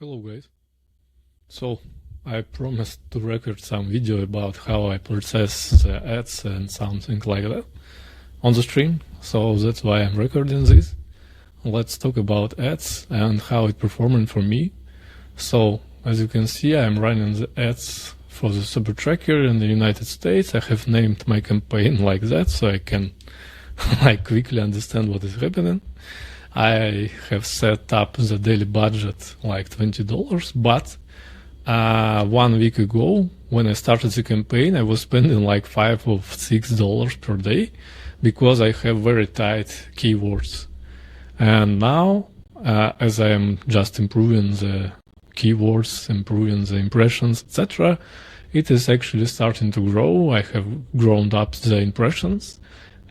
Hello guys. So I promised to record some video about how I process the ads and something like that on the stream, so that's why I'm recording this. Let's talk about ads and how it performing for me. So as you can see, I'm running the ads for the super tracker in the United States. I have named my campaign like that so I can quickly understand what is happening. I have set up the daily budget like $20, but 1 week ago when I started the campaign, I was spending like $5 or $6 per day because I have very tight keywords. And now, as I am just improving the keywords, improving the impressions, etc., it is actually starting to grow. I have grown up the impressions.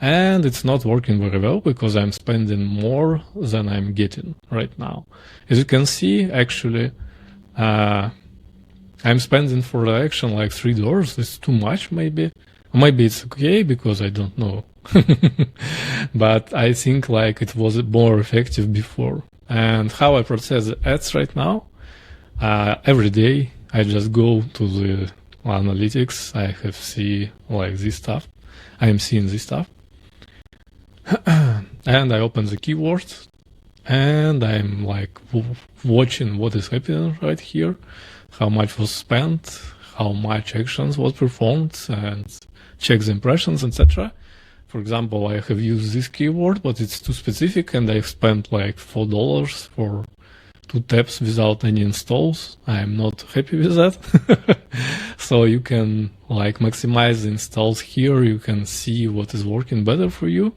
And it's not working very well because I'm spending more than I'm getting right now. As you can see, actually, I'm spending for the action like $3. It's too much, maybe. Maybe it's okay because I don't know. But I think like it was more effective before. And how I process the ads right now, every day I just go to the analytics. I have see like this stuff. I am seeing this stuff. And I open the keywords and I'm like watching what is happening right here, how much was spent, how much actions was performed, and check the impressions, etc. For example, I have used this keyword, but it's too specific and I've spent like $4 for 2 taps without any installs. I'm not happy with that. So you can like maximize the installs here. You can see what is working better for you.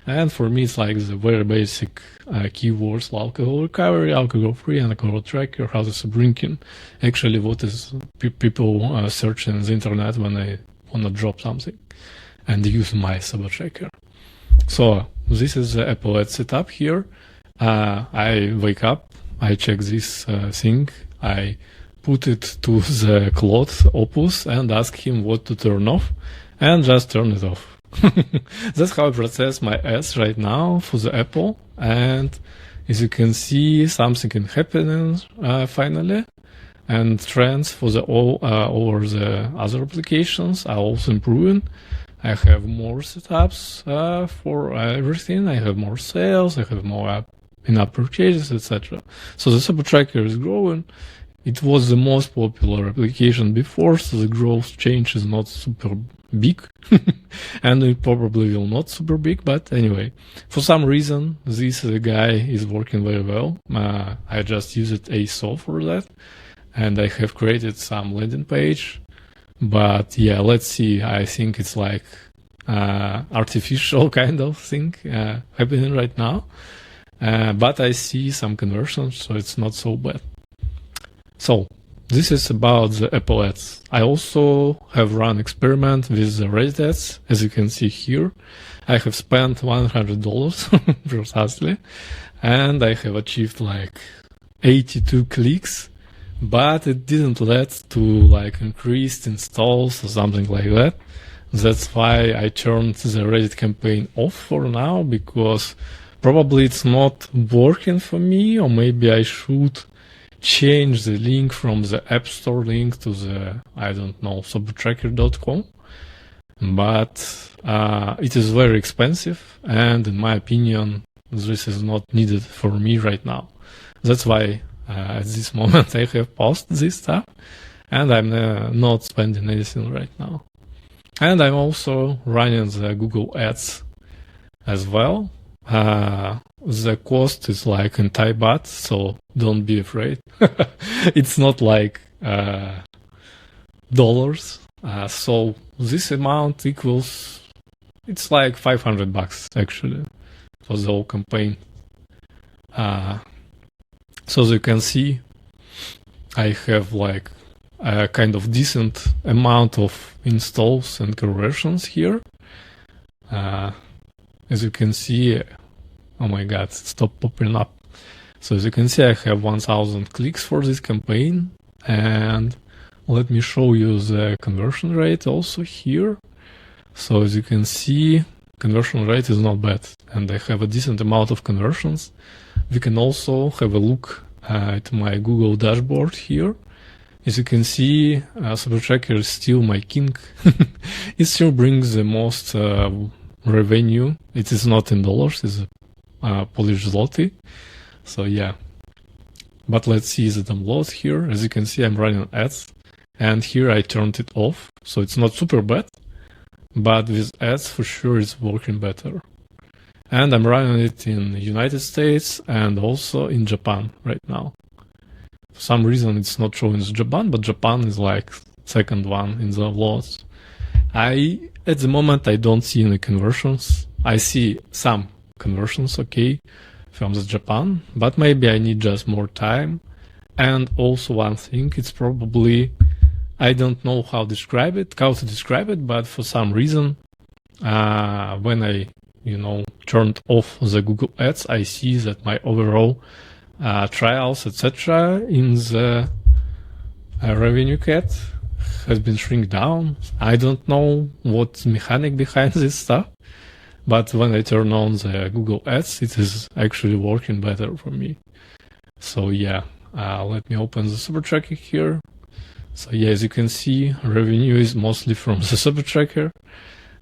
And for me, it's like the very basic keywords: alcohol recovery, alcohol free, and alcohol tracker, how to drinking. Actually, what is people searching on the internet when they want to drop something and use my super tracker. So this is the Apple Ad setup here. I wake up, I check this thing, I put it to the Claude Opus and ask him what to turn off, and just turn it off. That's how I process my ads right now for the Apple. And as you can see, something is happening finally. And trends for the over the other applications are also improving. I have more setups for everything. I have more sales. I have more in-app purchases, etc. So the super tracker is growing. It was the most popular application before, so the growth change is not super big. And it probably will not super big, but anyway, for some reason this guy is working very well. I just used ASO for that, and I have created some landing page. But yeah, let's see. I think it's like artificial kind of thing happening right now, but I see some conversions, so it's not so bad. So this is about the Apple ads. I also have run experiment with the Reddit ads. As you can see here, I have spent $100 precisely, and I have achieved like 82 clicks, but it didn't lead to like increased installs or something like that. That's why I turned the Reddit campaign off for now, because probably it's not working for me, or maybe I should change the link from the App Store link to the, I don't know, supertracker.com. But it is very expensive, and in my opinion, this is not needed for me right now. That's why at this moment I have paused this stuff, and I'm not spending anything right now. And I'm also running the Google Ads as well. The cost is like in Thai baht, so don't be afraid. It's not like dollars. So this amount equals, it's like $500 actually for the whole campaign. So as you can see, I have like a kind of decent amount of installs and conversions here. As you can see, oh my god, stop popping up. So as you can see, I have 1000 clicks for this campaign, and let me show you the conversion rate also here. So as you can see, conversion rate is not bad, and I have a decent amount of conversions. We can also have a look to my Google dashboard here. As you can see, SuperTracker is still my king. It still brings the most revenue. It is not in dollars, it's Polish zloty. So yeah. But let's see the download here. As you can see, I'm running ads. And here I turned it off. So it's not super bad. But with ads, for sure, it's working better. And I'm running it in the United States and also in Japan right now. For some reason, it's not showing Japan, but Japan is like second one in the loads. At the moment, I don't see any conversions. I see some conversions, okay, from the Japan, but maybe I need just more time. And also one thing, it's probably, I don't know how to describe it, but for some reason, when I, turned off the Google Ads, I see that my overall trials, etc., in the RevenueCat has been shrink down. I don't know what's mechanic behind this stuff, but when I turn on the Google Ads, it is actually working better for me. So yeah, let me open the SuperTracker here. So yeah, as you can see, revenue is mostly from the SuperTracker,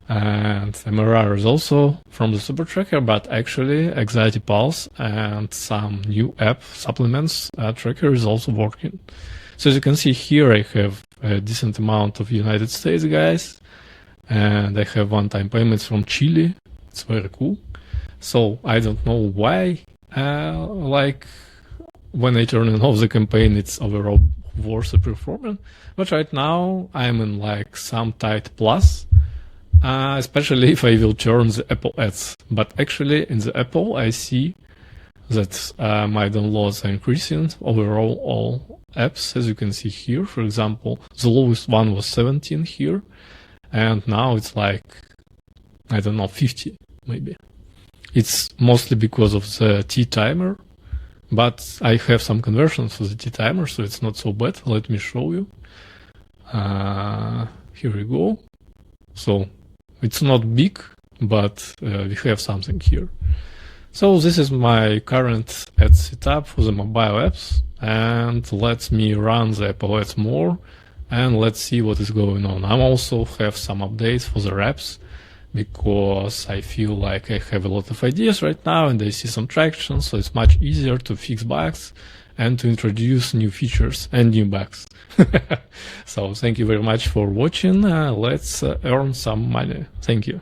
and MRR is also from the SuperTracker, but actually Anxiety Pulse and some new app supplements tracker is also working. So as you can see here, I have a decent amount of United States guys, and I have one-time payments from Chile. It's very cool. So I don't know why, like when I turn off the campaign, it's overall worse performance. But right now I'm in like some tight plus, especially if I will turn the Apple ads. But actually in the Apple, I see that my downloads are increasing overall all apps, as you can see here. For example, the lowest one was 17 here, and now it's like, I don't know, 50 maybe. It's mostly because of the T-timer, but I have some conversions for the T-timer, so it's not so bad. Let me show you. Here we go. So it's not big, but we have something here. So this is my current ad setup for the mobile apps, and let me run the Apple ads more, and let's see what is going on. I also have some updates for the apps, because I feel like I have a lot of ideas right now and I see some traction, so it's much easier to fix bugs and to introduce new features and new bugs. So thank you very much for watching. Let's earn some money. Thank you.